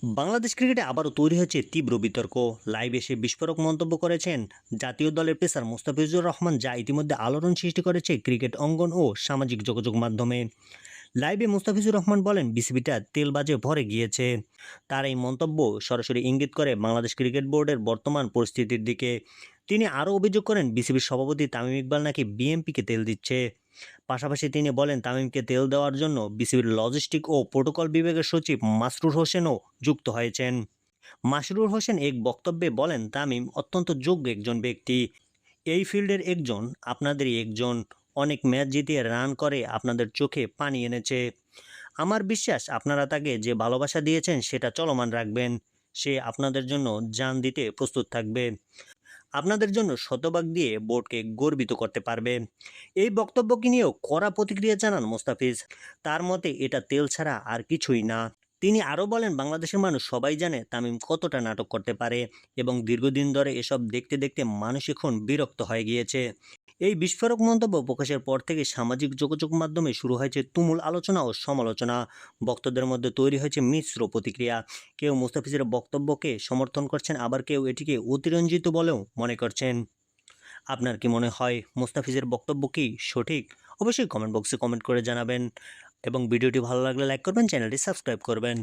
বাংলাদেশ ক্রিকেটে আবারও তৈরি হয়েছে তীব্র বিতর্ক। লাইভ এসে বিস্ফোরক মন্তব্য করেছেন জাতীয় দলের পেসার মোস্তাফিজুর রহমান, যা ইতিমধ্যে আলোড়ন সৃষ্টি করেছে ক্রিকেট অঙ্গন ও সামাজিক যোগাযোগ মাধ্যমে। লাইভে মোস্তাফিজুর রহমান বলেন, বিসিবিটা তেলবাজে ভরে গিয়েছে। তার এই মন্তব্য সরাসরি ইঙ্গিত করে বাংলাদেশ ক্রিকেট বোর্ডের বর্তমান পরিস্থিতির দিকে। তিনি আরও অভিযোগ করেন, বিসিবির সভাপতি তামিম ইকবাল নাকি বিএমপিকে তেল দিচ্ছে। পাশাপাশি তিনি বলেন, তামিমকে তেল দেওয়ার জন্য বিসিবির লজিস্টিক ও প্রোটোকল বিভাগের সচিব মাসরুর হোসেনও যুক্ত হয়েছেন। মাসরুর হোসেন এক বক্তব্যে বলেন, তামিম অত্যন্ত যোগ্য একজন ব্যক্তি, এই ফিল্ডের একজন, আপনাদেরই একজন। অনেক ম্যাচ জিতিয়ে রান করে আপনাদের চোখে পানি এনেছে। আমার বিশ্বাস আপনারা তাকে যে ভালোবাসা দিয়েছেন সেটা চলমান রাখবেন। সে আপনাদের জন্য জান দিতে প্রস্তুত থাকবে, আপনাদের জন্য শতভাগ দিয়ে বোর্ডকে গর্বিত করতে পারবে। এই বক্তব্যকে নিয়েও কড়া প্রতিক্রিয়া জানান মোস্তাফিজ। তার মতে এটা তেল ছাড়া আর কিছুই না। তিনি আরও বলেন, বাংলাদেশের মানুষ সবাই জানে তামিম কতটা নাটক করতে পারে এবং দীর্ঘদিন ধরে এসব দেখতে দেখতে মানুষ এখন বিরক্ত হয়ে গিয়েছে। এই বিস্ফোরক মন্তব্য প্রকাশের পর থেকে সামাজিক যোগাযোগ মাধ্যমে শুরু হয়েছে তুমুল আলোচনা ও সমালোচনা। ভক্তদের মধ্যে তৈরি হয়েছে মিশ্র প্রতিক্রিয়া। কেউ মুস্তাফিজের বক্তব্যকে সমর্থন করছেন, আবার কেউ এটিকে অতিরঞ্জিত বলেও মনে করছেন। আপনার কি মনে হয়, মুস্তাফিজের বক্তব্য কি সঠিক? অবশ্যই কমেন্ট বক্সে কমেন্ট করে জানাবেন এবং ভিডিওটি ভালো লাগলে লাইক করবেন, চ্যানেলটি সাবস্ক্রাইব করবেন।